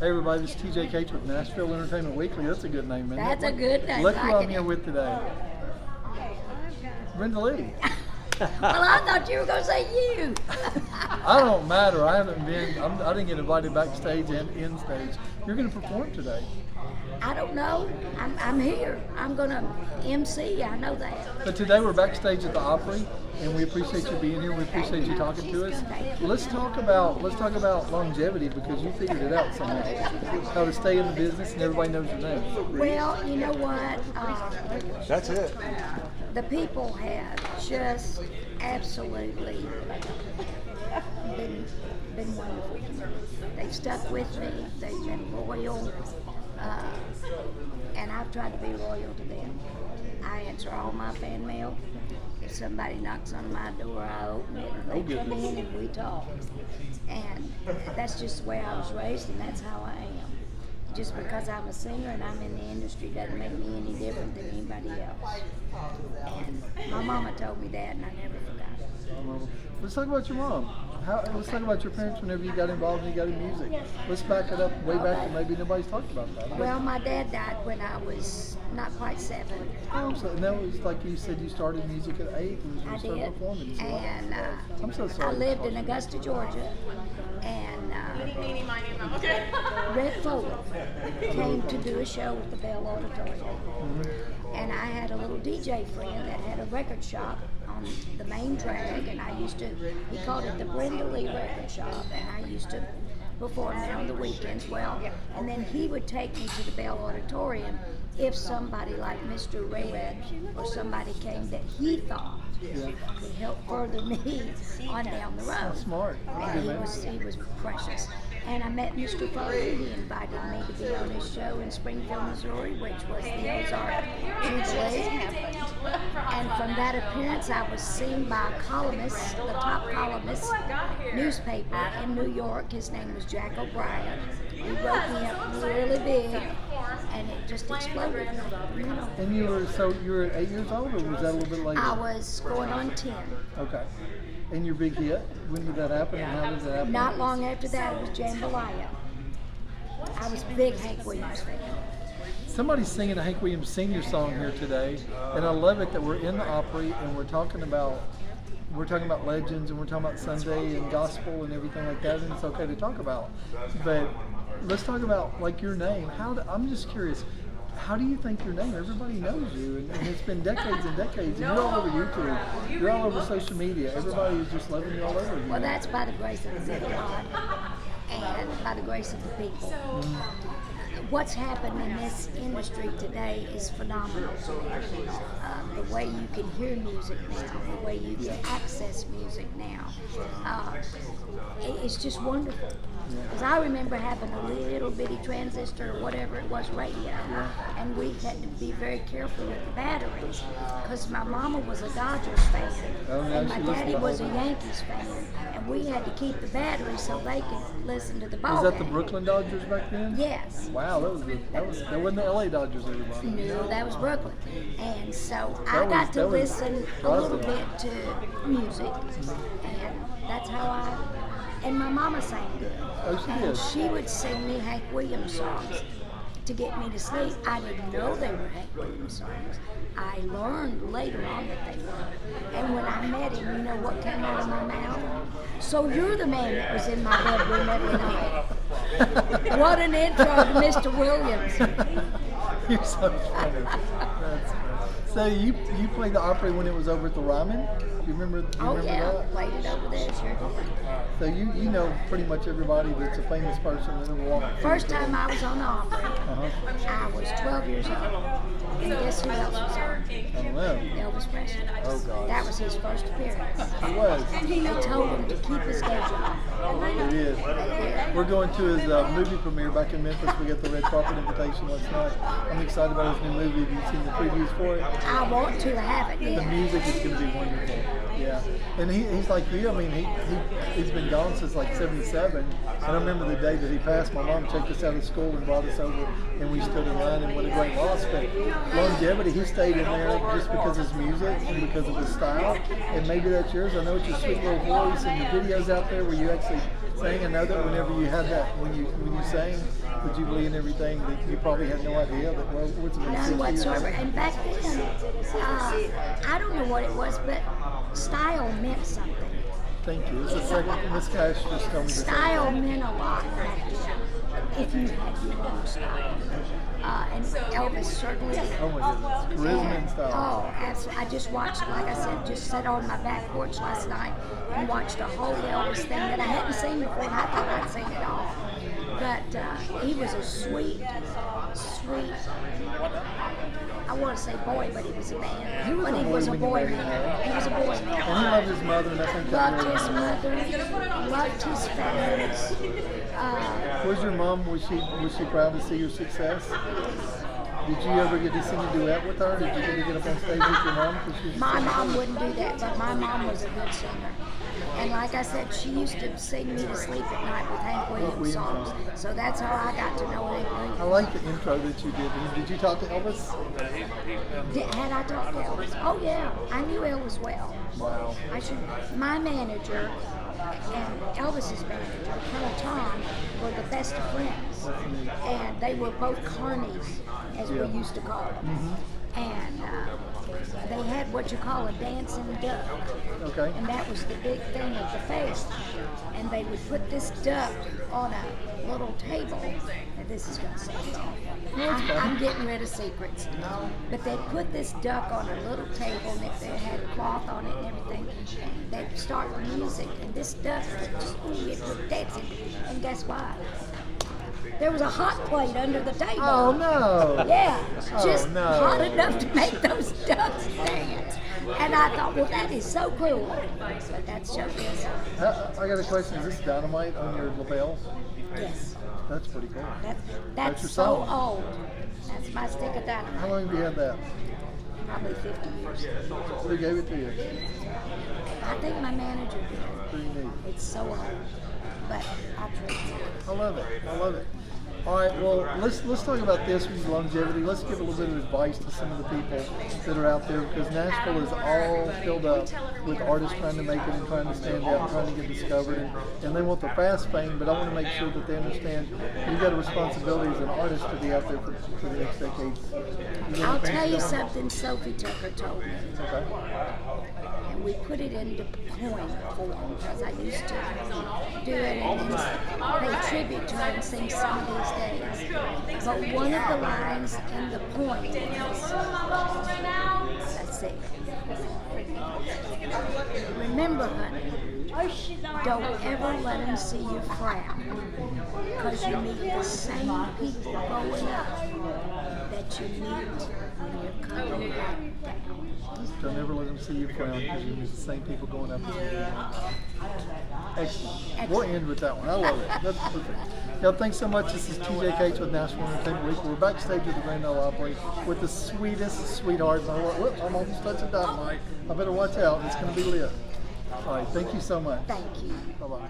Hey everybody, this is TJ Cates with Nashville Entertainment Weekly. That's a good name, man. That's a good name. Look who I'm here with today. Brenda Lee. Well, I thought you were going to say you. I don't matter. I didn't get invited backstage and in stage. You're going to perform today. I don't know. I'm here. I'm going to MC. I know that. But today we're backstage at the Opry, and we appreciate you being here. We appreciate you talking to us. Let's talk about longevity, because you figured it out somehow. How to stay in the business and everybody knows your name. Well, you know what? That's it. The people have just absolutely been wonderful to me. They've stuck with me. They've been loyal. And I've tried to be loyal to them. I answer all my fan mail. If somebody knocks on my door, I open it, and they come in and we talk. And that's just the way I was raised, and that's how I am. Just because I'm a singer and I'm in the industry doesn't make me any different than anybody else. And my mama told me that, and I never forgot it. Let's talk about your mom. Let's talk about your parents whenever you got involved and you got in music. Let's back it up way back to maybe nobody's talked about that. Well, my dad died when I was not quite 7. Oh, so, and that was like you said, you started music at 8 and you I started did. performing. So And I'm so sorry. I lived in Augusta, Georgia, and Red Foley came to do a show at the Bell Auditorium. Mm-hmm. And I had a little DJ friend that had a record shop on the main drag, and he called it the Brenda Lee record shop, and I used to perform there on the weekends. Well, and then he would take me to the Bell Auditorium if somebody like Mr. Red or somebody came that he thought could help further me on down the road. Smart. And he was precious. And I met Mr. Foley. He invited me to be on his show in Springfield, Missouri, which was the Ozark Jubilee. And from that appearance, I was seen by a columnist, the top columnist newspaper in New York. His name was Jack O'Brien. He wrote me up really big, and it just exploded. You know. And you were 8 years old, or was that a little bit later? I was going on 10. Okay. And your big hit, when did that happen, and how did that happen? Not long after that, it was Jambalaya. I was a big Hank Williams fan. Somebody's singing a Hank Williams Sr. song here today, and I love it that we're in the Opry and we're talking about legends, and we're talking about Sunday and gospel and everything like that, and it's okay to talk about. But let's talk about like your name. I'm just curious. How do you think your name? Everybody knows you, and it's been decades and decades. And you're all over YouTube. You're all over social media. Everybody is just loving you all over. Well, that's by the grace of the God and by the grace of the people. What's happened in this industry today is phenomenal. The way you can hear music now, the way you can access music now, it's just wonderful. Because I remember having a little bitty transistor or whatever it was radio, and we had to be very careful with the batteries, because my mama was a Dodgers fan, and my daddy was a Yankees fan, and we had to keep the batteries so they could listen to the ball. Was that the Brooklyn Dodgers back then? Yes. Wow, that wasn't the LA Dodgers, everybody. No, that was Brooklyn. And so I got to listen a little bit to music, and that's how and my mama sang good. Oh, she and did. She would sing me Hank Williams songs to get me to sleep. I didn't know they were Hank Williams songs. I learned later on that they were. And when I met him, you know what came out of my mouth? So you're the man that was in my bedroom every night. What an intro to Mr. Williams. You're so funny. That's funny. So you played the Opry when it was over at the Ryman? You remember that? Played it over there, sure did. So you know pretty much everybody that's a famous person that ever walked. First time I was on the Opry, I was 12 years old. And guess who else was on? I don't know. Elvis Presley. Oh, God. That was his first appearance. It was. They told him to keep his schedule. It is. We're going to his movie premiere back in Memphis. We got the red carpet invitation last night. I'm excited about his new movie. Have you seen the previews for it? I want to have it, The music is going to be wonderful. Yeah. And he's like you. I mean, he's been gone since like 77. And I remember the day that he passed, my mom took us out of school and brought us over, and we stood in line, and what a great loss. But longevity, he stayed in there just because of his music and because of his style. And maybe that's yours. I know it's your sweet little voice and the videos out there where you actually sang? I know that whenever you had that, when you sang the Jubilee and everything, that you probably had no idea that words of None whatsoever. And back then, I don't know what it was, but style meant something. Thank you. It's a second. Miss Cash just told me this. Style meant a lot back then. If you had your own style. And Elvis certainly did. Oh my goodness. Charisma and style. Oh, absolutely. I just watched, like I said, just sat on my back porch last night and watched a whole Elvis thing that I hadn't seen before, and I thought I'd seen it all. But he was a sweet, I want to say boy, but he was a man. He was a boy man. He was a boy man. And he loved his mother, and I think that Loved his mother, loved his family. Was your mom, was she proud to see your success? Did you ever get to sing a duet with her? Did you get to get up on stage with your mom? My mom wouldn't do that, but my mom was a good singer. And like I said, she used to sing me to sleep at night with Hank Williams songs. So that's how I got to know Hank Williams. I like the intro that you did. Did you talk to Elvis? Had I talked to Elvis? Oh yeah, I knew Elvis well. Wow. My manager and Elvis's manager, Colonel Tom, were the best of friends. And they were both carnies, as we used to call them. Mm-hmm. And they had what you call a dancing duck. Okay. And that was the big thing at the fair. And they would put this duck on a little table. And this is going to sound awful. I'm getting rid of secrets. But they'd put this duck on a little table, and if they had cloth on it and everything, they'd start the music. And this duck would dancing. And guess what? There was a hot plate under the table. Oh no! Yeah, just hot enough to make those ducks dance. And I thought, well, that is so cool. But that's showbiz. I got a question. Is this dynamite on your lapel? Yes. That's pretty cool. That's your so song. old. That's my stick of dynamite. How long have you had that? Probably 50 years. Who gave it to you? I think my manager did. Pretty neat. It's so old, but I trade it. I love it. I love it. All right, well, let's talk about this with longevity. Let's give a little bit of advice to some of the people that are out there, because Nashville is all filled up with artists trying to make it and trying to stand out and trying to get discovered, and they want the fast fame, but I want to make sure that they understand you've got a responsibility as an artist to be out there for the next decades. I'll tell you something Sophie Tucker told me. Okay. And we put it into poem form, because I used to do it and then pay tribute to her and sing some of these days. But one of the lines in the poem is, let's see, remember, honey, don't ever let them see you frown, because you meet the same people growing up that you meet when you're coming back down. Don't ever let them see you frown, because you meet the same people going up as you. Excellent. We'll end with that one. I love it. That's perfect. Y'all, thanks so much. This is TJ Cates with Nashville Entertainment Week. We're backstage at the Grand Ole Opry with the sweetest sweethearts. I'm almost touching dynamite. I better watch out. It's going to be lit. All right. Thank you so much. Thank you. Bye-bye.